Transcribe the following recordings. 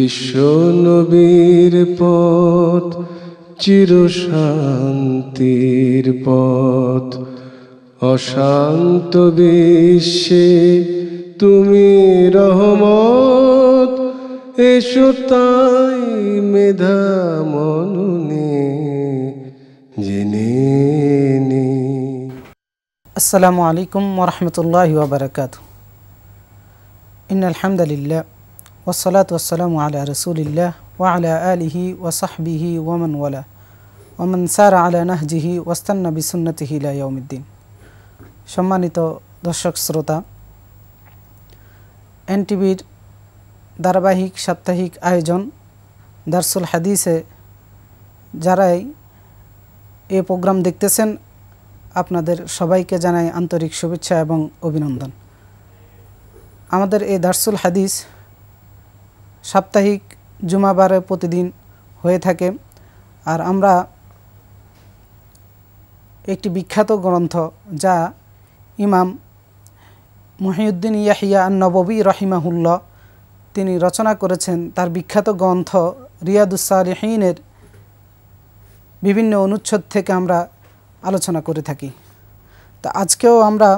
বিশ্ব নবীর পথ চিরশান্তির পথ, অশান্ত বিশ্বে তুমি রহমত, এসো তাই মেধা মননে জেনে নে। আসসালামু আলাইকুম ওয়া রাহমাতুল্লাহি ওয়া বারাকাতুহু। ইন্নাল হামদালিল্লাহ ওয়াসসালাতু ওয়াসসালামু আলা রাসূলিল্লাহ ওয়া আলা আলিহি ওয়া সাহবিহি ওয়া মান ওয়ালা ওয়া মান সারা আলা নাহজিহি ওয়াস্তান্না বিসুন্নতিহি ইলা ইয়াউমিদ্দিন। সম্মানিত দর্শক শ্রোতা, এনটিভির ধারাবাহিক সাপ্তাহিক আয়োজন দারসুল হাদিসে যারাই এই প্রোগ্রাম দেখতেছেন, আপনাদের সবাইকে জানাই আন্তরিক শুভেচ্ছা এবং অভিনন্দন। আমাদের এই দারসুল হাদিস সাপ্তাহিক জুমাবারে প্রতিদিন হয়ে থাকে। আর আমরা একটি বিখ্যাত গ্রন্থ যা ইমাম মুহিউদ্দিন ইয়াহিয়া আন-নববী রাহিমাহুল্লাহ তিনি রচনা করেছেন, তার বিখ্যাত গ্রন্থ রিয়াদুস সালিহিনের বিভিন্ন অনুচ্ছেদ থেকে আমরা আলোচনা করে থাকি। তা আজকেও আমরা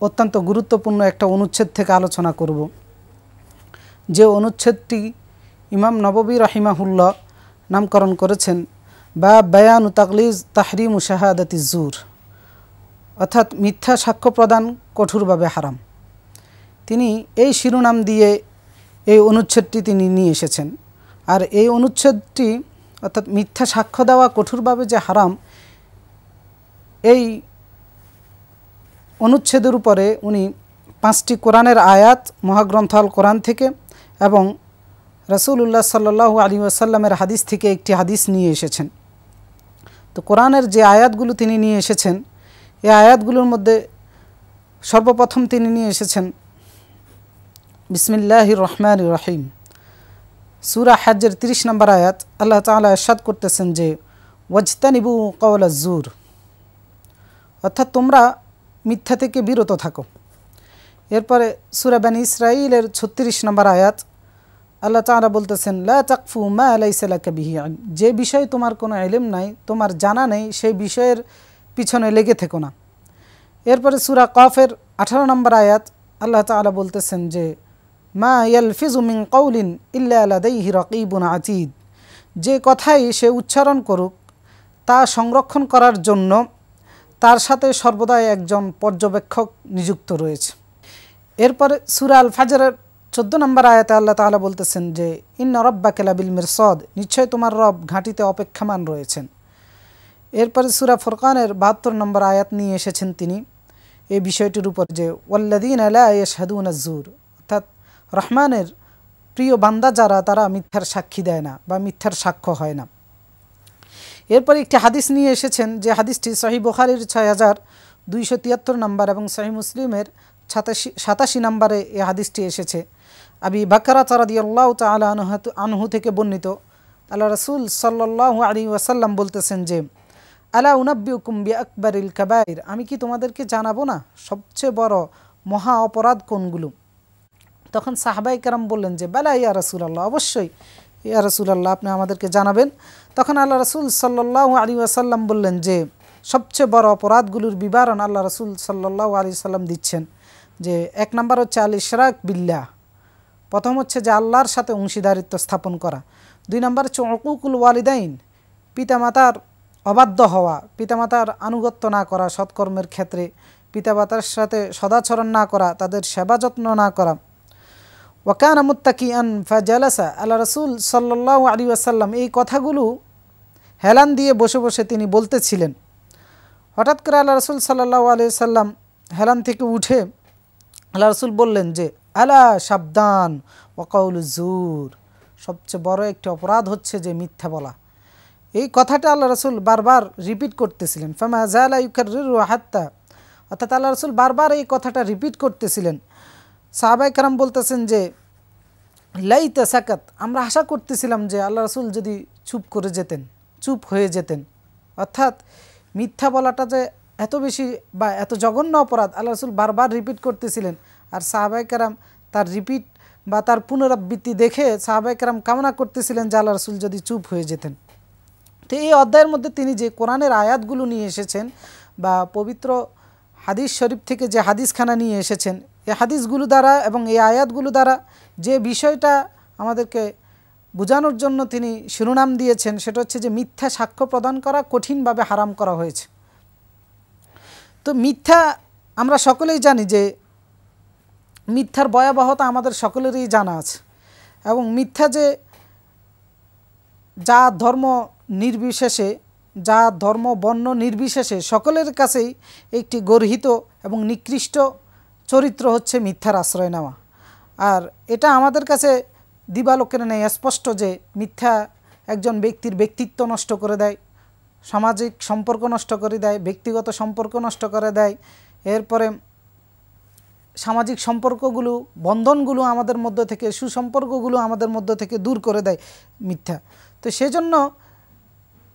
অত্যন্ত গুরুত্বপূর্ণ একটা অনুচ্ছেদ থেকে আলোচনা করব, যে অনুচ্ছেদটি ইমাম নববী রাহিমাহুল্লাহ নামকরণ করেছেন বা বায়ানু তাকলিজ তাহরিমু শাহাদাতি জুর, অর্থাৎ মিথ্যা সাক্ষ্য প্রদান কঠোরভাবে হারাম। তিনি এই শিরোনাম দিয়ে এই অনুচ্ছেদটি তিনি নিয়ে এসেছেন। আর এই অনুচ্ছেদটি অর্থাৎ মিথ্যা সাক্ষ্য দেওয়া কঠোরভাবে যে হারাম, এই অনুচ্ছেদের উপরে উনি 5টি কোরআনের আয়াত মহাগ্রন্থ আল কোরআন থেকে এবং রাসূলুল্লাহ সাল্লাল্লাহু আলাইহি ওয়াসাল্লামের হাদিস থেকে একটি হাদিস নিয়ে এসেছেন। তো কোরআনের যে আয়াতগুলো তিনি নিয়ে এসেছেন, এই আয়াতগুলোর মধ্যে সর্বপ্রথম তিনি নিয়ে এসেছেন বিসমিল্লাহির রহমানির রহিম, সূরা হজ্জের 30 নম্বর আয়াত। আল্লাহ তাআলা ইরশাদ করতেছেন যে ওয়াজতানিবু কাওলাজ জুর, অর্থাৎ তোমরা মিথ্যা থেকে বিরত থাকো। এরপরে সূরা বনী ইসরাঈলের 36 নম্বর আয়াত আল্লাহ তাআলা বলতেছেন লা তাকফু মা লাইসা লাকা বিহি ইলম, যে বিষয়ে তোমার কোনো ইলম নাই, তোমার জানা নেই, সেই বিষয়ের পিছনে লেগে থেকো না। এরপরে সূরা কফের 18 নম্বর আয়াত আল্লাহ তাআলা বলতেছেন যে মা ইয়ালফিজু মিন কাউলিন ইল্লা লাদাইহি রাকীবুন আতীদ, যে কথাই সে উচ্চারণ করুক তা সংরক্ষণ করার জন্য তার সাথে সর্বদাই একজন পর্যবেক্ষক নিযুক্ত রয়েছে। এরপরে সূরা আল ফাজরের 14 নম্বর আয়াতে আল্লাহ তাআলা বলতেছেন যে ইন্না রাব্বাকা লাবিল মিরসাদ, নিশ্চয় তোমার রব ঘাঁটিতে অপেক্ষমান রয়েছেন। এরপরে সূরা ফুরকানের 72 নম্বর আয়াত নিয়ে এসেছেন তিনি এই বিষয়টির উপর যে ওয়াল্লাযীনা লা ইয়াশহাদুনা যুর, অর্থাৎ রহমানের প্রিয় বান্দা যারা, তারা মিথ্যার সাক্ষী দেয় না বা মিথ্যার সাক্ষ্য হয় না। এরপর একটি হাদিস নিয়ে এসেছেন, যে হাদিসটি সহিহ বুখারীর 6273 নম্বর এবং সহিহ মুসলিমের 87 নম্বরে এই হাদিসটি এসেছে। আবি বাকরা রাদিয়াল্লাহু তাআলা আনহু থেকে বর্ণিত, আল্লাহ রাসূল সাল্লাল্লাহু আলাইহি ওয়াসাল্লাম বলতেছেন যে আলা উনাব্বিউকুম বিআকবারিল কাবাইর, আমি কি তোমাদেরকে জানাবো না সবচেয়ে বড় মহা অপরাধ কোনগুলো? তখন সাহাবায়ে কেরাম বললেন যে বালা ইয়া রাসূলুল্লাহ, অবশ্যই ইয়া রাসূলুল্লাহ, আপনি আমাদেরকে জানাবেন। তখন আল্লাহ রাসূল সাল্লাল্লাহু আলাইহি ওয়াসাল্লাম বললেন যে সবচেয়ে বড় অপরাধগুলোর বিবরণ আল্লাহ রাসূল সাল্লাল্লাহু আলাইহি ওয়াসাল্লাম দিচ্ছেন। যে 1 নম্বর হচ্ছে আল ইশরাক বিল্লাহ, প্রথম হচ্ছে যে আল্লাহর সাথে অংশীদারিত্ব স্থাপন করা। 2 নম্বর হচ্ছে উকুকুল ওয়ালিদাইন, পিতামাতার অবাধ্য হওয়া, পিতামাতার আনুগত্য না করা, সৎকর্মের ক্ষেত্রে পিতামাতার সাথে সদাচরণ না করা, তাদের সেবা যত্ন না করা। ওয়াকানা মুত্তাকিআন ফাজালাসা, আল্লাহ রাসূল সাল্লাল্লাহু আলাইহি ওয়াসাল্লাম এই কথাগুলো হেলান দিয়ে বসে বসে তিনি বলতেছিলেন। হঠাৎ করে আল্লাহ রাসূল সাল্লাল্লাহু আলাইহি ওয়াসাল্লাম হেলান থেকে উঠে আল্লাহ রাসূল বললেন যে আলা সাবধান ওয়া কাউলুজ জুর, সবচেয়ে বড় একটি অপরাধ হচ্ছে যে মিথ্যা বলা। এই কথাটা আল্লাহ রাসূল বারবার রিপিট করতেছিলেন। ফামা জালা ইউকাররিরু হাত্তা, অর্থাৎ আল্লাহ রাসূল বারবার এই কথাটা রিপিট করতেছিলেন। সাহাবায়ে কেরাম বলতেছেন যে লাইতা সাকাত, আমরা আশা করতেছিলাম যে আল্লাহ রাসূল যদি চুপ করে যেতেন, চুপ হয়ে যেতেন। অর্থাৎ মিথ্যা বলাটা যে এত বেশি বা এত জঘন্য অপরাধ আল্লাহ রাসূল বারবার রিপিট করতেছিলেন, আর সাহাবায়ে কেরাম তার রিপিট বা তার পুনরাবৃত্তি দেখে সাহাবায়ে কেরাম কামনা করতেছিলেন যে আল্লাহ রাসূল যদি চুপ হয়ে যেতেন। তো এই অধ্যায়ের মধ্যে তিনি যে কোরআনের আয়াতগুলো নিয়ে এসেছেন বা পবিত্র হাদিস শরীফ থেকে যে হাদিসখানা নিয়ে এসেছেন, এই হাদিসগুলো দ্বারা এবং এই আয়াতগুলো দ্বারা যে বিষয়টা আমাদেরকে বোঝানোর জন্য তিনি শিরোনাম দিয়েছেন সেটা হচ্ছে যে মিথ্যা সাক্ষ্য প্রদান করা কঠিনভাবে হারাম করা হয়েছে। তো মিথ্যা আমরা সকলেই জানি যে মিথ্যার ভয়াবহতা আমাদের সকলেরই জানা আছে, এবং মিথ্যা যে যা ধর্ম নির্বিশেষে, যা ধর্ম বর্ণ নির্বিশেষে সকলের কাছেই একটি গর্হিত এবং নিকৃষ্ট চরিত্র হচ্ছে মিথ্যার আশ্রয় নেওয়া। আর এটা আমাদের কাছে দিবালোকের নেই স্পষ্ট যে মিথ্যা একজন ব্যক্তির ব্যক্তিত্ব নষ্ট করে দেয়, সামাজিক সম্পর্ক নষ্ট করে দেয়, ব্যক্তিগত সম্পর্ক নষ্ট করে দেয়, এরপরে সামাজিক সম্পর্কগুলো, বন্ধনগুলো আমাদের মধ্য থেকে, সুসম্পর্কগুলো আমাদের মধ্য থেকে দূর করে দেয় মিথ্যা। তো সেজন্য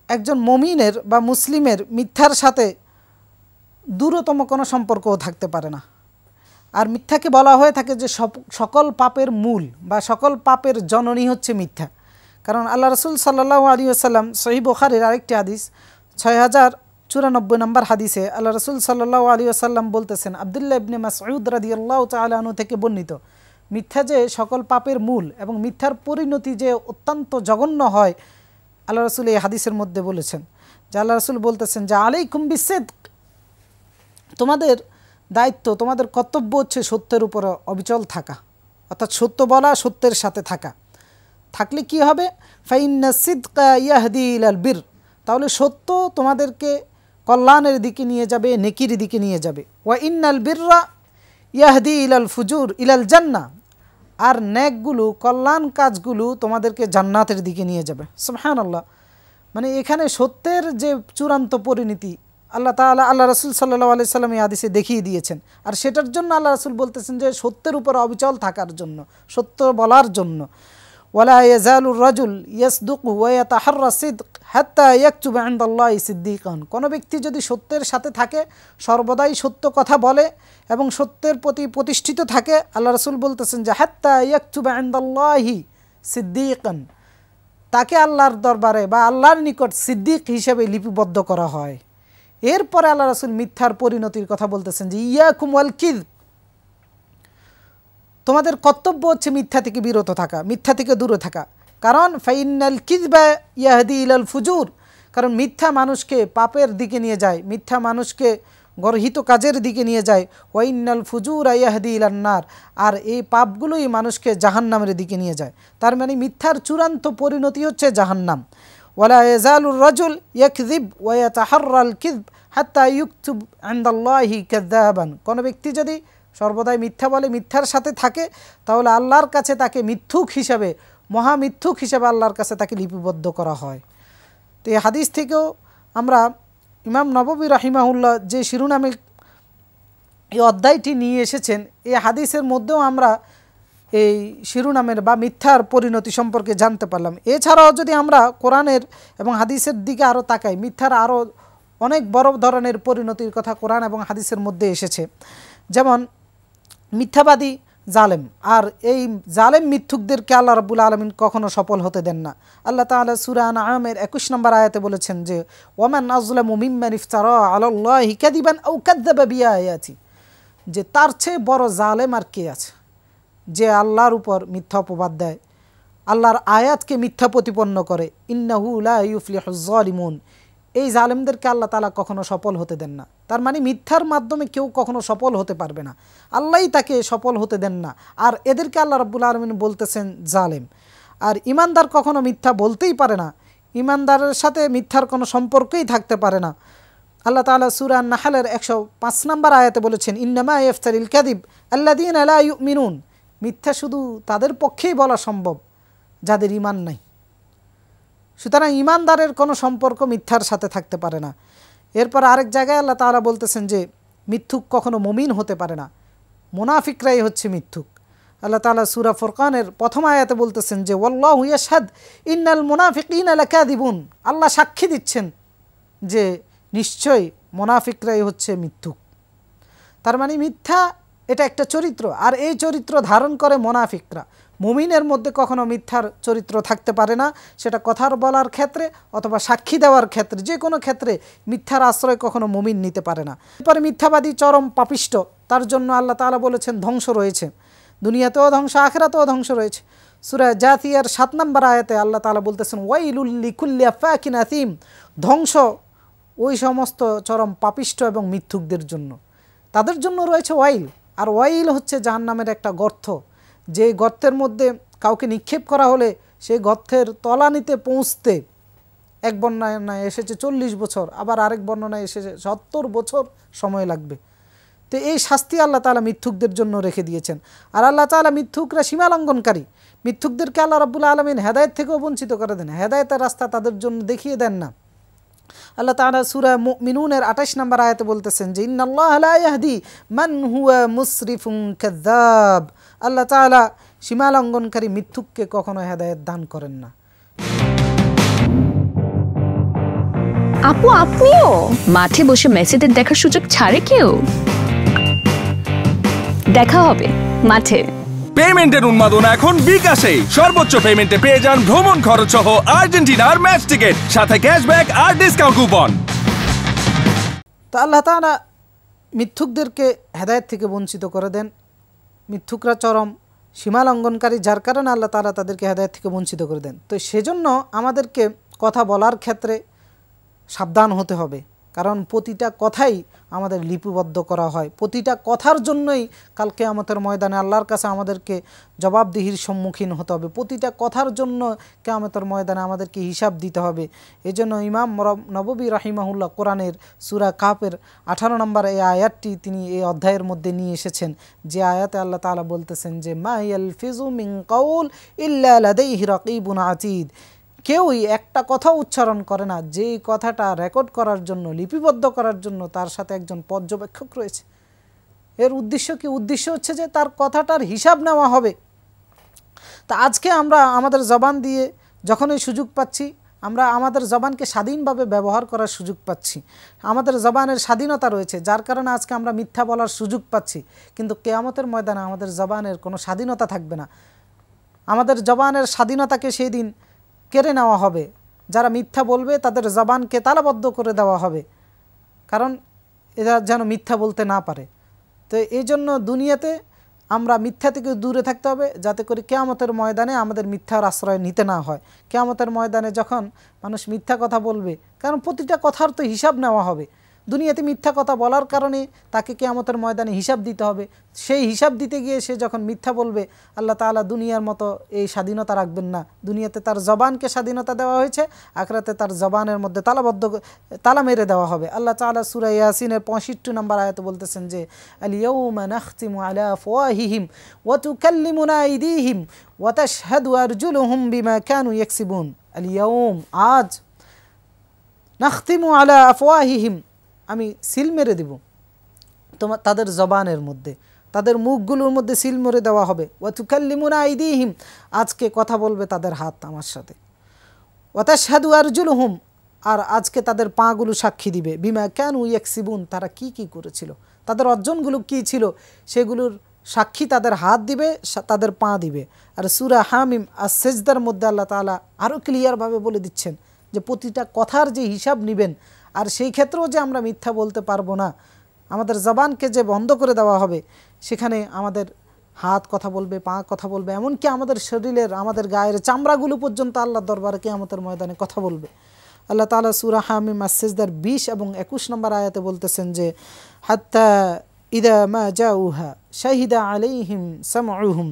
একজন মুমিনের বা মুসলিমের মিথ্যার সাথে দূরতম কোনো সম্পর্কও থাকতে পারে না। আর মিথ্যাকে বলা হয়ে থাকে যে সকল পাপের মূল বা সকল পাপের জননী হচ্ছে মিথ্যা। কারণ আল্লাহ রাসূল সাল্লাল্লাহু আলাইহি ওয়াসাল্লাম সহিহ বুখারীর আরেকটি হাদিস 6094 নম্বর হাদিসে আল্লাহ রাসূল সাল্লাল্লাহু আলাইহি ওয়াসাল্লাম বলতেছেন, আব্দুল্লাহ ইবনে মাসউদ রাদিয়াল্লাহু তাআলা আনহু থেকে বর্ণিত, মিথ্যা যে সকল পাপের মূল এবং মিথ্যার পরিণতি যে অত্যন্ত জঘন্য হয়, আল্লাহ রাসূল এই হাদিসের মধ্যে বলেছেন যে আল্লাহ রাসূল বলতেছেন যে আলাইকুম বিসিদক, তোমাদের দায়িত্ব, তোমাদের কর্তব্য হচ্ছে সত্যের উপরে অবিচল থাকা, অর্থাৎ সত্য বলা, সত্যের সাথে থাকা। থাকলে কি হবে? ফাইন্না সিদকা ইয়াহদি ইলাল বির, তাহলে সত্য তোমাদেরকে কল্যাণের দিকে নিয়ে যাবে, নেকির দিকে নিয়ে যাবে। ওয়া ইন্নাল বিররা ইয়াহদি ইলাল ফুজুর ইলাল জান্নাহ, আর নেকগুলো, কল্যাণ কাজগুলো তোমাদেরকে জান্নাতের দিকে নিয়ে যাবে। সুবহানাল্লাহ। মানে এখানে সত্যের যে চূড়ান্ত পরিণতি আল্লাহ তাআলা, আল্লাহ রাসূল সাল্লাল্লাহু আলাইহি সাল্লাম এই হাদিসে দেখিয়ে দিয়েছেন। আর সেটার জন্য আল্লাহ রাসূল বলতেছেন যে সত্যের উপর অবিচল থাকার জন্য, সত্য বলার জন্য। ওয়ালা ইয়াজালুর রাজুল ইয়াসদুকু ওয়া ইয়াতাহাররা সিদক হাত্তা ইয়াকতুবা ইনদাল্লাহি সিদ্দিকান, কোনো ব্যক্তি যদি সত্যের সাথে থাকে, সর্বদাই সত্য কথা বলে এবং সত্যের প্রতি প্রতিষ্ঠিত থাকে, আল্লাহ রাসূল বলতেছেন যে হাত্তা ইয়াকতুবা ইনদাল্লাহি সিদ্দিকান, তাকে আল্লাহর দরবারে বা আল্লাহর নিকট সিদ্দিক হিসেবে লিপিবদ্ধ করা হয়। এরপরে আল্লাহ রাসূল মিথ্যার পরিণতির কথা বলতেছেন যে ইয়াকুম ওয়াল কিযব, তোমাদের কর্তব্য হচ্ছে মিথ্যা থেকে বিরত থাকা, মিথ্যা থেকে দূরে থাকা। কারণ ফাইনাল কিযবা ইয়াহদি ইলাল ফুজুর, কারণ মিথ্যা মানুষকে পাপের দিকে নিয়ে যায়, মিথ্যা মানুষকে গর্হিত কাজের দিকে নিয়ে যায়। ওয়াইনাল ফুজুর ইয়াহদি ইলান নার, আর এই পাপগুলোই মানুষকে জাহান্নামের দিকে নিয়ে যায়। তার মানে মিথ্যার চূড়ান্ত পরিণতি হচ্ছে জাহান্নাম। ওয়ালা ইয়াজালুর রাজুল ইয়াকযিব ওয়া ইয়াতাহাররাল কিযব হাত্তা ইউকতুব ইনদাল্লাহি কাযাবান, কোনো ব্যক্তি যদি সর্বদাই মিথ্যা বলে, মিথ্যার সাথে থাকে, তাহলে আল্লাহর কাছে তাকে মিথ্যুক হিসাবে, মহামিথ্যুক হিসাবে আল্লাহর কাছে তাকে লিপিবদ্ধ করা হয়। তো এই হাদিস থেকেও আমরা ইমাম নববী রাহিমাহুল্লাহ যে শিরোনামে এই অধ্যায়টি নিয়ে এসেছেন, এই হাদিসের মধ্যেও আমরা এই শিরোনামের বা মিথ্যার পরিণতি সম্পর্কে জানতে পারলাম। এছাড়াও যদি আমরা কোরআনের এবং হাদিসের দিকে আরও তাকাই, মিথ্যার আরও অনেক বড় ধরনের পরিণতির কথা কোরআন এবং হাদিসের মধ্যে এসেছে। যেমন মিথ্যাবাদী জালেম, আর এই জালেম মিথ্যুকদেরকে আল্লাহ রাব্বুল আলামিন কখনো সফল হতে দেন না। আল্লাহ তাআলা সূরা আনআমের 21 নম্বর আয়াতে বলেছেন যে ওয়ামান আযলামু মিম্মান ইফতারা আলাল্লাহি কাযিবান আও কাযযাবা বিআয়াতি, যে তার চেয়ে বড় জালেম আর কে আছে যে আল্লাহর উপর মিথ্যা অপবাদ দেয়, আল্লাহর আয়াতকে মিথ্যা প্রতিপন্ন করে। ইন্নাহু লা ইউফলিহুজ জালিমুন, এই জালেমদেরকে আল্লাহ তাআলা কখনো সফল হতে দেন না। তার মানে মিথ্যার মাধ্যমে কেউ কখনো সফল হতে পারবে না, আল্লাহই তাকে সফল হতে দেন না। আর এদেরকে আল্লাহ রাব্বুল আলামিন বলতেছেন জালেম। আর ইমানদার কখনো মিথ্যা বলতেই পারে না, ইমানদারের সাথে মিথ্যার কোনো সম্পর্কই থাকতে পারে না। আল্লাহ তাআলা সূরা আন-নাহলের 105 নম্বর আয়াতে বলেছেন ইন্নামা ইফতারিল কাযিব আল্লাযীনা লা ইউমিনুন, মিথ্যা শুধু তাদের পক্ষেই বলা সম্ভব যাদের ঈমান নাই। সুতরাং ঈমানদারের কোনো সম্পর্ক মিথ্যার সাথে থাকতে পারে না। এরপর আরেক জায়গায় আল্লাহ তাআলা বলতেছেন যে মিথ্যুক কখনো মুমিন হতে পারে না, মুনাফিকরাই হচ্ছে মিথ্যুক। আল্লাহ তাআলা সূরা ফুরকানের প্রথম আয়াতে বলতেছেন যে ওয়াল্লাহু ইয়াশহাদ ইন্নাল মুনাফিকিনা লাকাযিবুন, আল্লাহ সাক্ষী দিচ্ছেন যে নিশ্চয়ই মুনাফিকরাই হচ্ছে মিথ্যুক। তার মানে মিথ্যা এটা একটা চরিত্র, আর এই চরিত্র ধারণ করে মুনাফিকরা। মুমিনের মধ্যে কখনো মিথ্যার চরিত্র থাকতে পারে না, সেটা কথার বলার ক্ষেত্রে অথবা সাক্ষী দেওয়ার ক্ষেত্রে, যে কোনো ক্ষেত্রে মিথ্যার আশ্রয় কখনো মুমিন নিতে পারে না। এরপরে মিথ্যাবাদী চরম পাপিষ্ট, তার জন্য আল্লাহ তাআলা বলেছেন ধ্বংস রয়েছে, দুনিয়াতেও ধ্বংস আখিরাতেও ধ্বংস রয়েছে। সূরা জাথিয়ার 7 নম্বর আয়াতে আল্লাহ তাআলা বলতেছেন ওয়াইলুল লিকুল্লি আফাকিন আথিম, ধ্বংস ওই সমস্ত চরম পাপিষ্ট এবং মিথ্যুকদের জন্য, তাদের জন্য রয়েছে ওয়াইল। আর ওয়াইল হচ্ছে জাহান্নামের একটা গর্ত, যে গর্তের মধ্যে কাউকে নিক্ষেপ করা হলে সেই গর্তের তলানিতে পৌঁছতে এক বর্ণনায় এসেছে 40 বছর, আবার আরেক বর্ণনায় এসেছে 70 বছর সময় লাগবে। তো এই শাস্তি আল্লাহ তাআলা মিথ্যুকদের জন্য রেখে দিয়েছেন। আর আল্লাহ তাআলা মিথ্যুকরা সীমালঙ্ঘনকারী, মিথ্যুকদেরকে আল্লাহ রাব্বুল আলামিন হেদায়েত থেকেও বঞ্চিত করে দেন, হেদায়েতের রাস্তা তাদের জন্য দেখিয়ে দেন না। আল্লাহ তাআলা সূরা মুমিনুনের 28 নম্বর আয়াতে বলতেছেন যে ইন্নাল্লাহা লা ইয়াহদি মান হুয়া মুসরিফুন কাযাব, আল্লাহ তাআলা সীমালঙ্ঘনকারী মিথ্যুককে কখনো হেদায়েত দান করেন না। আপু আপনিও মাঠে বসে মেসিদের দেখার সুযোগ ছাড়ে কেউ? দেখা হবে মাঠে। পেমেন্টের উন্মাদনা এখন বিকাশে, সর্বোচ্চ পেমেন্টে পেয়ে যান ভ্রমণ খরচ সহ আর্জেন্টিনার ম্যাচ টিকিট, সাথে ক্যাশব্যাক আর ডিসকাউন্ট কুপন। তো আল্লাহ তাআলা মিথ্যুকদেরকে হেদায়েত থেকে বঞ্চিত করে দেন। মিথ্যুকরা চরম সীমালঙ্ঘনকারী, যার কারণে আল্লাহ তাআলা তাদেরকে হেদায়েত থেকে বঞ্চিত করে দেন। তো সেজন্য আমাদেরকে কথা বলার ক্ষেত্রে সাবধান হতে হবে, কারণ প্রতিটা কথাই আমাদের লিপিবদ্ধ করা হয়, প্রতিটা কথার জন্যই কাল কিয়ামতের ময়দানে আল্লাহর কাছে আমাদেরকে জবাবদিহির সম্মুখীন হতে হবে, প্রতিটা কথার জন্য কিয়ামতের ময়দানে আমাদেরকে হিসাব দিতে হবে। এজন্য ইমাম নববী রাহিমাহুল্লাহ কোরআনের সূরা কাহফের 18 নম্বর এই আয়াতটি তিনি এই অধ্যায়ের মধ্যে নিয়ে এসেছেন, যে আয়াতে আল্লাহ তাআলা বলতেছেন যে মা ইয়ালফিজু মিন কাউল ইল্লা লাদাইহি রাকিবুন আতীদ, কেউই একটা কথা উচ্চারণ করে না যেই কথাটা রেকর্ড করার জন্য, লিপিবদ্ধ করার জন্য তার সাথে একজন পর্যবেক্ষক রয়েছে। এর উদ্দেশ্য কি? উদ্দেশ্য হচ্ছে যে তার কথাটার হিসাব নেওয়া হবে। তা আজকে আমরা আমাদের জবান দিয়ে যখনই সুযোগ পাচ্ছি, আমরা আমাদের জবানকে স্বাধীনভাবে ব্যবহার করার সুযোগ পাচ্ছি, আমাদের জবানের স্বাধীনতা রয়েছে, যার কারণে আজকে আমরা মিথ্যা বলার সুযোগ পাচ্ছি। কিন্তু কিয়ামতের ময়দানে আমাদের জবানের কোনো স্বাধীনতা থাকবে না, আমাদের জবানের স্বাধীনতাকে সেই দিন কেড়ে নেওয়া হবে। যারা মিথ্যা বলবে তাদের জবানকে তালাবদ্ধ করে দেওয়া হবে, কারণ এরা যেন মিথ্যা বলতে না পারে। তো এই জন্য দুনিয়াতে আমরা মিথ্যা থেকে দূরে থাকতে হবে, যাতে করে কিয়ামতের ময়দানে আমাদের মিথ্যার আশ্রয় নিতে না হয়। কিয়ামতের ময়দানে যখন মানুষ মিথ্যা কথা বলবে, কারণ প্রতিটা কথার তো হিসাব নেওয়া হবে, দুনিয়াতে মিথ্যা কথা বলার কারণে তাকে কিয়ামতের ময়দানে হিসাব দিতে হবে। সেই হিসাব দিতে গিয়ে সে যখন মিথ্যা বলবে, আল্লাহ তাআলা দুনিয়ার মতো এই স্বাধীনতা রাখবেন না। দুনিয়াতে তার জবানকে স্বাধীনতা দেওয়া হয়েছে, আখিরাতে তার জবানের মধ্যে তালা মেরে দেওয়া হবে। আল্লাহ তাআলা সূরা ইয়াসিনের 65 নম্বর আয়াতে বলতেছেন যে আল ইয়াউমা নাখতিমু আলা আফওয়াহিহিম ওয়া তুকাল্লিমুনা আইদিহিম ওয়া তাশহাদু আরজুলুহুম বিমা কানু ইয়াকসিবুন। আল ইয়াউম, আজ, নাখতিমু আলা আফওয়াহিহিম, আমি সিল মেরে দেব তাদের জবানের মধ্যে, তাদের মুখগুলোর মধ্যে সিল মেরে দেওয়া হবে। ওয়া তুকাল্লিমুনা আইদিহিম, আজকে কথা বলবে তাদের হাত আমার সাথে। ওয়া তাশহাদু আরজুলুহুম, আর আজকে তাদের পাগুলো সাক্ষী দিবে বিমা কানু ইয়াকসিবুন, তারা কি কি করেছিল, তাদের অর্জনগুলো কি ছিল সেগুলোর সাক্ষী তাদের হাত দিবে, তাদের পা দিবে। আর সূরা হামিম আস-সিজদার মধ্যে আল্লাহ তাআলা আরও ক্লিয়ারভাবে বলে দিচ্ছেন যে প্রতিটা কথার যে হিসাব নেবেন, আর সেই ক্ষেত্রেও যে আমরা মিথ্যা বলতে পারবো না, আমাদের জবানকে যে বন্ধ করে দেওয়া হবে, সেখানে আমাদের হাত কথা বলবে, পা কথা বলবে, এমনকি আমাদের শরীরের, আমাদের গায়ের চামড়াগুলো পর্যন্ত আল্লাহর দরবারে কিয়ামতের ময়দানে কথা বলবে। আল্লাহ তাআলা সূরা হামিম আস-সিজদার 20 এবং 21 নম্বর আয়াতে বলতেছেন যে হাত্তা ইদা মা জাউহা শাহিদা আলাইহিম সামউহুম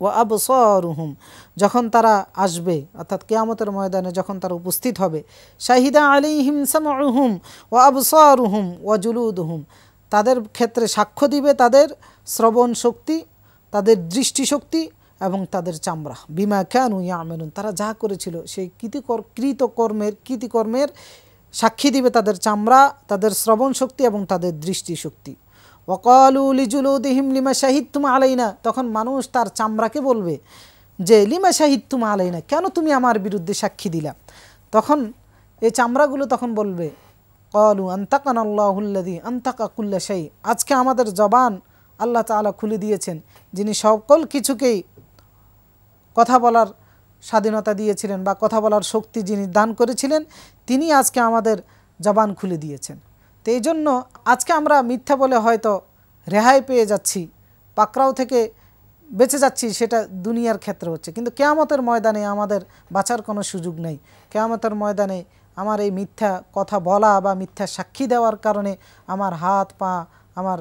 ওয়া আবসারুহুম, যখন তারা আসবে, অর্থাৎ কিয়ামতের ময়দানে যখন তারা উপস্থিত হবে, শাহিদা আলাইহিম সামউহুম ওয়া আবসারুহুম ওয়া জুলুদুহুম, তাদের ক্ষেত্রে সাক্ষ্য দিবে তাদের শ্রবণ শক্তি, তাদের দৃষ্টিশক্তি এবং তাদের চামড়া, বিমা কানু ইয়ামালুন, তারা যা করেছিল সেই কৃতকর্মের সাক্ষী দিবে তাদের চামড়া, তাদের শ্রবণ শক্তি এবং তাদের দৃষ্টিশক্তি। ওয়াকালু লিজুলুদিহিম লিমা শাহিদতুম আলাইনা, তখন মানুষ তার চামড়াকে বলবে যে লিমা শাহিদতুম আলাইনা, কেন তুমি আমার বিরুদ্ধে সাক্ষী দিলা? তখন এই চামড়াগুলো তখন বলবে ক্বালু আনতাকানাল্লাহুল্লাযী আনতাকা কুল্লা শাই, আজকে আমাদের জবান আল্লাহ তাআলা খুলে দিয়েছেন, যিনি সকল কিছুকেই কথা বলার স্বাধীনতা দিয়েছিলেন বা কথা বলার শক্তি যিনি দান করেছিলেন, তিনি আজকে আমাদের জবান খুলে দিয়েছেন। তো এই জন্য আজকে আমরা মিথ্যা বলে হয়তো রেহাই পেয়ে যাচ্ছি, পাকড়াও থেকে বেঁচে যাচ্ছি, সেটা দুনিয়ার ক্ষেত্রে হচ্ছে, কিন্তু কিয়ামতের ময়দানে আমাদের বাঁচার কোনো সুযোগ নেই। কিয়ামতের ময়দানে আমার এই মিথ্যা কথা বলা বা মিথ্যা সাক্ষী দেওয়ার কারণে আমার হাত পা, আমার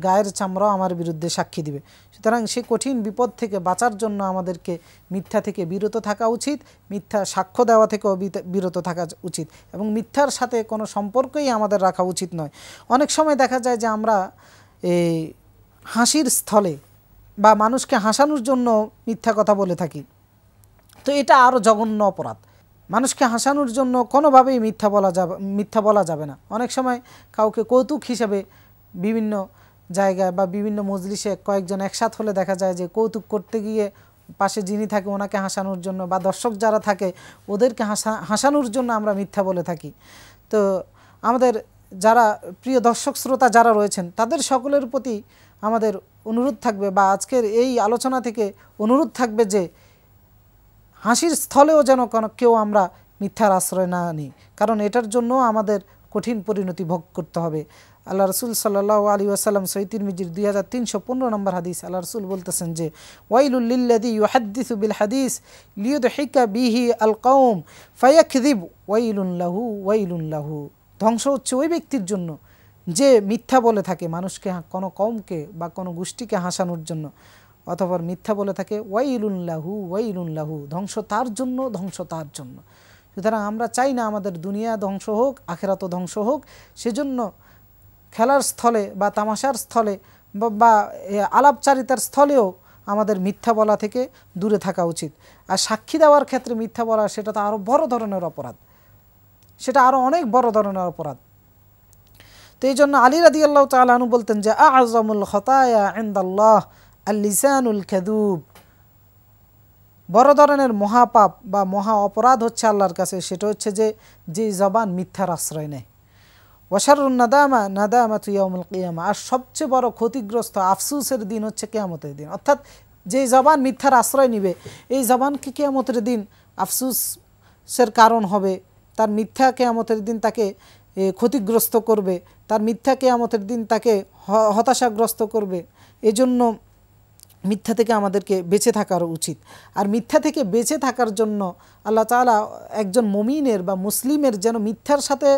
গায়ের চামড়াও আমার বিরুদ্ধে সাক্ষী দিবে। সুতরাং সেই কঠিন বিপদ থেকে বাঁচার জন্য আমাদেরকে মিথ্যা থেকে বিরত থাকা উচিত, মিথ্যা সাক্ষ্য দেওয়া থেকেও বিরত থাকা উচিত, এবং মিথ্যার সাথে কোনো সম্পর্কই আমাদের রাখা উচিত নয়। অনেক সময় দেখা যায় যে আমরা এই হাসির স্থলে বা মানুষকে হাসানোর জন্য মিথ্যা কথা বলে থাকি। তো এটা আরও জঘন্য অপরাধ। মানুষকে হাসানোর জন্য কোনোভাবেই মিথ্যা বলা যাবে না। অনেক সময় কাউকে কৌতুক হিসেবে বিভিন্ন জায়গায় বা বিভিন্ন মজলিসে কয়েকজন একসাথ হলে দেখা যায় যে কৌতুক করতে গিয়ে পাশে যিনি থাকে ওনাকে হাসানোর জন্য বা দর্শক যারা থাকে ওদেরকে হাসানোর জন্য আমরা মিথ্যা বলে থাকি। তো আমাদের যারা প্রিয় দর্শক শ্রোতা যারা রয়েছেন তাদের সকলের প্রতি আমাদের অনুরোধ থাকবে বা আজকের এই আলোচনা থেকে অনুরোধ থাকবে যে হাসির স্থলেও যেন কেউ আমরা মিথ্যার আশ্রয় না নিই, কারণ এটার জন্য আমাদের কঠিন পরিণতি ভোগ করতে হবে। আল্লাহ রসুল সাল্লাল্লাহু আলাইহি ওয়াসাল্লাম সহিহ তিরমিজির 2315 নম্বর হাদিস, আল্লাহ রসুল বলতেছেন যে ওয়াইলুল লিল্লাযী ইউহাদ্দিসু বিল হাদিস লিইউদহিকা বিহি আল কওম ফায়াকযিব ওয়াইলুন লাহু। ধ্বংস হচ্ছে ওই ব্যক্তির জন্য যে মিথ্যা বলে থাকে মানুষকে, কোনো কওমকে বা কোনো গোষ্ঠীকে হাসানোর জন্য, অথবা মিথ্যা বলে থাকে ওয়াইলুন লাহু, ধ্বংস তার জন্য। সুতরাং আমরা চাই না আমাদের দুনিয়া ধ্বংস হোক, আখিরাতও ধ্বংস হোক। সেজন্য খেলার স্থলে বা তামাশার স্থলে বা আলাপচারিতার স্থলেও আমাদের মিথ্যা বলা থেকে দূরে থাকা উচিত। আর সাক্ষী দেওয়ার ক্ষেত্রে মিথ্যা বলা সেটা তো আরও বড় ধরনের অপরাধ, সেটা আরও অনেক বড় ধরনের অপরাধ। তো এই জন্য আলী রাদিয়াল্লাহু তাআলা আনহু বলতেন যে আ'যামুল খাতায়া ইনদাল্লাহ আল-লিসানুল কাযুব, বড় ধরনের মহাপাপ বা মহা অপরাধ হচ্ছে আল্লাহর কাছে সেটা হচ্ছে যে জবান মিথ্যার আশ্রয় নেয়। ওয়াশারুন নাদামাতু ইয়াউমুল কিয়ামা, আর সবচেয়ে বড় ক্ষতিগ্রস্ত আফসোসের দিন হচ্ছে কিয়ামতের দিন। অর্থাৎ যে জবান মিথ্যার আশ্রয় নিবে এই জবানকে কিয়ামতের দিন আফসোসের কারণ হবে, তার মিথ্যা কিয়ামতের দিন তাকে ক্ষতিগ্রস্ত করবে, তার মিথ্যা কিয়ামতের দিন তাকে হতাশাগ্রস্ত করবে। এজন্য মিথ্যা থেকে আমাদেরকে বেঁচে থাকার উচিত। আর মিথ্যা থেকে বেঁচে থাকার জন্য আল্লাহ তাআলা একজন মুমিনের বা মুসলিমের যেন মিথ্যার সাথে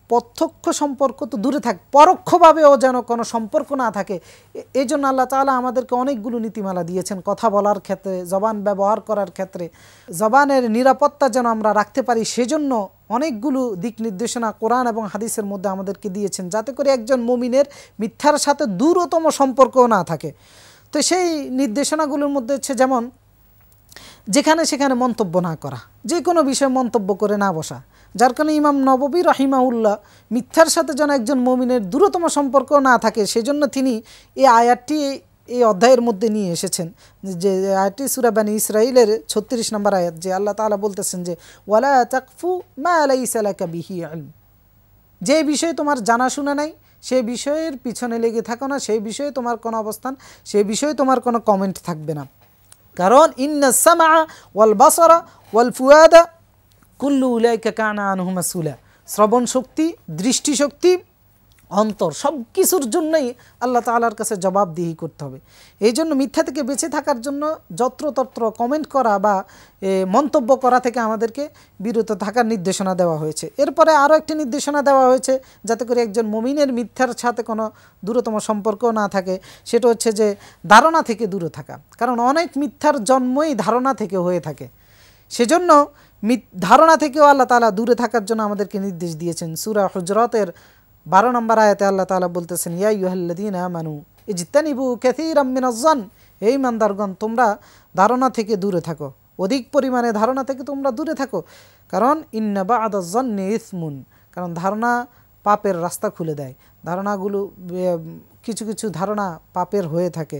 প্রত্যক্ষ সম্পর্ক তো দূরে থাক, পরোক্ষভাবেও যেন কোনো সম্পর্ক না থাকে। এই জন্য আল্লাহ তাআলা আমাদেরকে অনেকগুলো নীতিমালা দিয়েছেন কথা বলার ক্ষেত্রে, জবান ব্যবহার করার ক্ষেত্রে, জবানের নিরাপত্তা যেন আমরা রাখতে পারি সেজন্য অনেকগুলো দিক নির্দেশনা কোরআন এবং হাদিসের মধ্যে আমাদেরকে দিয়েছেন, যাতে করে একজন মুমিনের মিথ্যার সাথে দূরতম সম্পর্কও না থাকে। তো সেই নির্দেশনাগুলোর মধ্যে হচ্ছে যেমন যেখানে সেখানে মন্তব্য না করা, যে কোনো বিষয়ে মন্তব্য করে না বসা, যার কারণে ইমাম নববী রাহিমাহুল্লাহ মিথ্যার সাথে যেন একজন মুমিনের দূরতম সম্পর্ক না থাকে সেজন্য তিনি এই আয়াতটি এই অধ্যায়ের মধ্যে নিয়ে এসেছেন। যে আয়াতটি সূরা বনী ইসরাঈলের 36 নম্বর আয়াত, যে আল্লাহ তাআলা বলতেছেন যে ওয়ালা তাকফু মা লাইসা লাকা বিহি ইলম, যে বিষয়ে তোমার জানাশোনা নাই সেই বিষয়ের পিছনে লেগে থাকো না, সেই বিষয়ে তোমার কোনো অবস্থান, সেই বিষয়ে তোমার কোনো কমেন্ট থাকবে না। কারণ ইন্নাস সামআ ওয়াল বাসারা ওয়াল ফুয়াদা কুল্লু উলাইকা কানা আনহু মাসউলা, শ্রবণ শক্তি, দৃষ্টিশক্তি, অন্তর সব কিছুর জন্যই আল্লাহ তাআলার কাছে জবাবদিহি করতে হবে। এই জন্য মিথ্যা থেকে বেঁচে থাকার জন্য যত্রতত্র কমেন্ট করা বা মন্তব্য করা থেকে আমাদেরকে বিরত থাকার নির্দেশনা দেওয়া হয়েছে। এরপরে আরও একটি নির্দেশনা দেওয়া হয়েছে যাতে করে একজন মুমিনের মিথ্যার সাথে কোনো দূরতম সম্পর্ক না থাকে, সেটা হচ্ছে যে ধারণা থেকে দূরে থাকা। কারণ অনেক মিথ্যার জন্মই ধারণা থেকে হয়ে থাকে, সেজন্য ধারণা থেকেও আল্লাহ তাআলা দূরে থাকার জন্য আমাদেরকে নির্দেশ দিয়েছেন। সূরা হুজরাতের 12 নম্বর আয়াতে আল্লাহ তাআলা বলতেছেন ইয়া আইয়ুহাল্লাযীনা আমানু ইজতানিবু কাসীরাম মিনাজ-যন, হে ঈমানদারগণ তোমরা ধারণা থেকে দূরে থাকো, অধিক পরিমাণে ধারণা থেকে তোমরা দূরে থাকো। কারণ ইন্না বা'দাজ-যন্নি ইসমুন, কারণ ধারণা পাপের রাস্তা খুলে দেয়, ধারণাগুলো কিছু কিছু ধারণা পাপের হয়ে থাকে।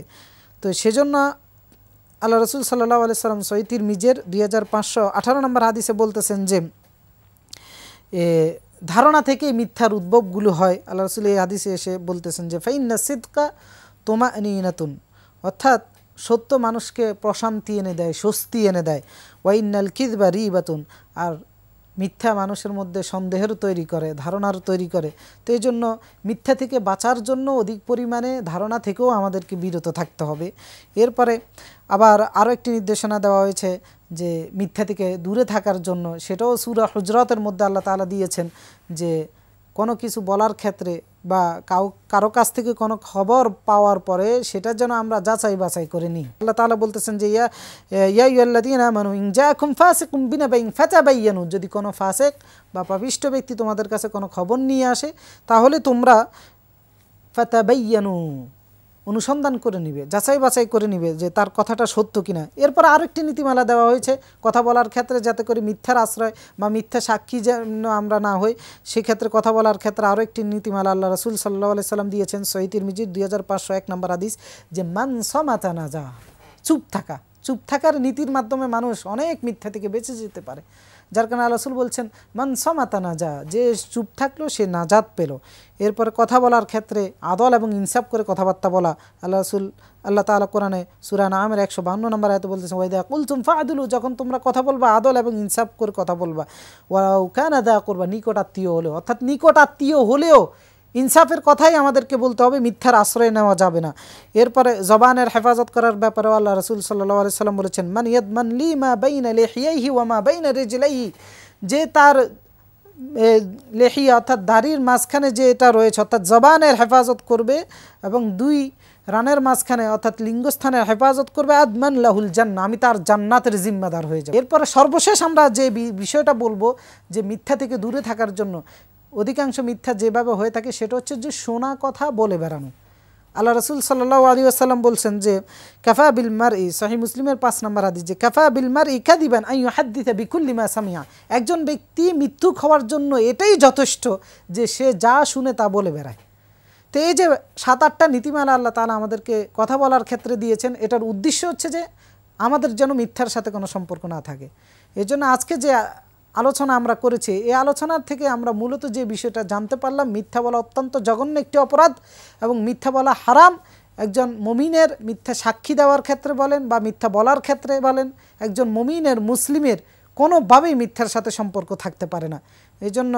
তো সেজন্য আল্লাহ রসুল সাল্লাল্লাহু আলাইহি সাল্লাম সহিহ তিরমিজির 2518 নম্বর হাদিসে বলতেছেন যে ধারণা থেকে মিথ্যার উদ্ভবগুলো হয়। আল্লাহ রসুল এই হাদিসে এসে বলতেছেন যে ফাইন্না সিদকা তুমানিনাতুন, অর্থাৎ সত্য মানুষকে প্রশান্তি এনে দেয়, স্বস্তি এনে দেয়। ওয়াইনাল কিযবা রিবাতুন, আর মিথ্যা মানুষের মধ্যে সন্দেহের তৈরি করে, ধারণার তৈরি করে। তো এই জন্য মিথ্যা থেকে বাঁচার জন্য অধিক পরিমাণে ধারণা থেকেও আমাদেরকে বিরত থাকতে হবে। এরপরে আবার আরও একটি নির্দেশনা দেওয়া হয়েছে যে মিথ্যা থেকে দূরে থাকার জন্য, সেটাও সূরা হুজরাতের মধ্যে আল্লাহ তাআলা দিয়েছেন যে কোনো কিছু বলার ক্ষেত্রে বা কারো কাছ থেকে কোনো খবর পাওয়ার পরে সেটা যেন আমরা যাচাই বাছাই করে নিই। আল্লাহ তাআলা বলতেছেন যে ইয়া আইয়ুহাল্লাযীনা আমানু ইন জাআকুম ফাসিকুম বিনাবাইন ফাতাবায়ানু, যদি কোনো ফাসিক বা পাপিষ্ঠ ব্যক্তি তোমাদের কাছে কোনো খবর নিয়ে আসে তাহলে তোমরা ফাতাবায়ানু, অনুসন্ধান করে নিবে, যাচাই বাছাই করে নিবে যে তার কথাটা সত্য কিনা। এরপর আরেকটি নীতিমালা দেওয়া হয়েছে কথা বলার ক্ষেত্রে, যাতে করে মিথ্যার আশ্রয় বা মিথ্যা সাক্ষী যেন আমরা না হই, সেক্ষেত্রে কথা বলার ক্ষেত্রে আরও একটি নীতিমালা আল্লাহ রাসূল সাল্লাল্লাহু আলাইহি সাল্লাম দিয়েছেন। সহিহ তিরমিজির 2501 নম্বর হাদিস, যে মান সামাতা নাজা, চুপ থাকা। চুপ থাকার নীতির মাধ্যমে মানুষ অনেক মিথ্যা থেকে বেঁচে যেতে পারে। যার কারণে আল্লাহ রাসূল বলছেন মান সামাতা নাজা, যে চুপ থাকলো সে নাজাত পেল। এরপরে কথা বলার ক্ষেত্রে আদল এবং ইনসাফ করে কথাবার্তা বলা। আল্লাহ তাআলা কোরআনে সূরা আনআমের 152 নম্বর আয়াতে বলতেছেন ওয়াইদা কুলতুম ফাআদিলু, যখন তোমরা কথা বলবা আদল এবং ইনসাফ করে কথা বলবা। ওয়ালাউ কানা দা কুরবা, নিকট আত্মীয় হলেও, অর্থাৎ নিকট আত্মীয় হলেও ইনসাফের কথাই আমাদেরকে বলতে হবে, মিথ্যার আশ্রয় নেওয়া যাবে না। এরপরে জবানের হেফাজত করার ব্যাপারে আল্লাহ রাসূল সাল্লাল্লাহু আলাইহি সাল্লাম বলেছেন মান ইয়াদমান লিমা বাইনা লিহিয়াইহি ওয়া মা বাইনা রিজলাইহি, যে তার লেহিয়া অর্থাৎ দাড়ির মাঝখানে যে এটা রয়েছে অর্থাৎ জবানের হেফাজত করবে এবং দুই রানের মাঝখানে অর্থাৎ লিঙ্গস্থানের হেফাজত করবে, আদমান লাহুল জান্নাহ, আমি তার জান্নাতের জিম্মাদার হয়ে যাব। এরপরে সর্বশেষ আমরা যে বিষয়টা বলবো যে মিথ্যা থেকে দূরে থাকার জন্য, অধিকাংশ মিথ্যা যেভাবে হয়ে থাকে সেটা হচ্ছে যে শোনা কথা বলে বেড়ানো। আল্লাহ রাসূল সাল্লাল্লাহু আলাইহি ওয়াসাল্লাম বলছেন যে কাফা বিল মারই, সহিহ মুসলিমের 5 নম্বর হাদিস, যে কাফা বিল মারই কাযিবান আন ইউহাদ্দিসা বিকুল্লি মা সামিআ, একজন ব্যক্তি মিথ্যুক হওয়ার জন্য এটাই যথেষ্ট যে সে যা শুনে তা বলে বেড়ায়। তো এই যে 7-8টা নীতিমালা আল্লাহ তাআলা আমাদেরকে কথা বলার ক্ষেত্রে দিয়েছেন, এটার উদ্দেশ্য হচ্ছে যে আমাদের যেন মিথ্যার সাথে কোনো সম্পর্ক না থাকে। এজন্য আজকে যে আলোচনা আমরা করেছি, এই আলোচনার থেকে আমরা মূলত যে বিষয়টা জানতে পারলাম, মিথ্যা বলা অত্যন্ত জঘন্য একটি অপরাধ এবং মিথ্যা বলা হারাম। একজন মুমিনের মিথ্যা সাক্ষী দেওয়ার ক্ষেত্রে বলেন বা মিথ্যা বলার ক্ষেত্রে বলেন, একজন মুমিনের মুসলিমের কোনোভাবেই মিথ্যার সাথে সম্পর্ক থাকতে পারে না। এই জন্য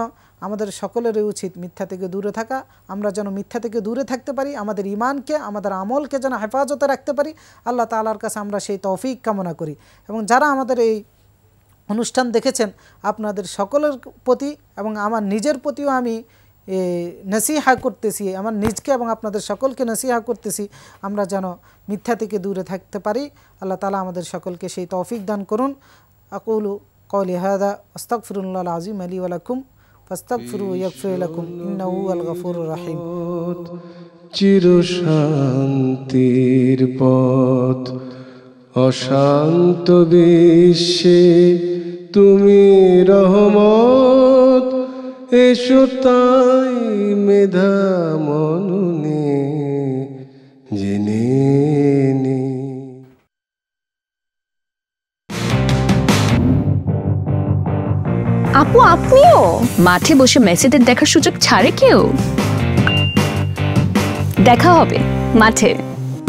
আমাদের সকলেরই উচিত মিথ্যা থেকে দূরে থাকা। আমরা যেন মিথ্যা থেকে দূরে থাকতে পারি, আমাদের ঈমানকে, আমাদের আমলকে যেন হেফাজতে রাখতে পারি। আল্লাহ তাআলার কাছে আমরা সেই তৌফিক কামনা করি। এবং যারা আমাদের এই অনুষ্ঠান দেখেছেন, আপনাদের সকলের প্রতি এবং আমার নিজের প্রতিও আমি নসিহা করতেছি, আমার নিজকে এবং আপনাদের সকলকে নসিহা করতেছি, আমরা যেন মিথ্যা থেকে দূরে থাকতে পারি। আল্লাহ তাআলা আমাদের সকলকে সেই তৌফিক দান করুন। আকুলু কওলি হাযা আস্তাগফিরুল্লাহল আযীম লি ওয়া লাকুম ফাস্তাগফিরু ইয়াগফির লাকুম ইন্নাহু হুয়াল গফুরুর রহিম। চির শান্তির পথ অশান্ত বিশ্বে তুমি রহমত, এসো তাই মেধা মননে জেনে নে। আপু আপনিও মাঠে বসে মেসিদের দেখার সুযোগ ছাড়ে কেউ? দেখা হবে মাঠে।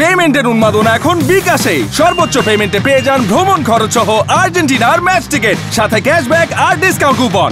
পেমেন্টের উন্মাদনা এখন বিকাশে। সর্বোচ্চ পেমেন্টে পেয়ে যান ভ্রমণ খরচ সহ আর্জেন্টিনার ম্যাচ টিকিট, সাথে ক্যাশব্যাক আর ডিসকাউন্ট কুপন।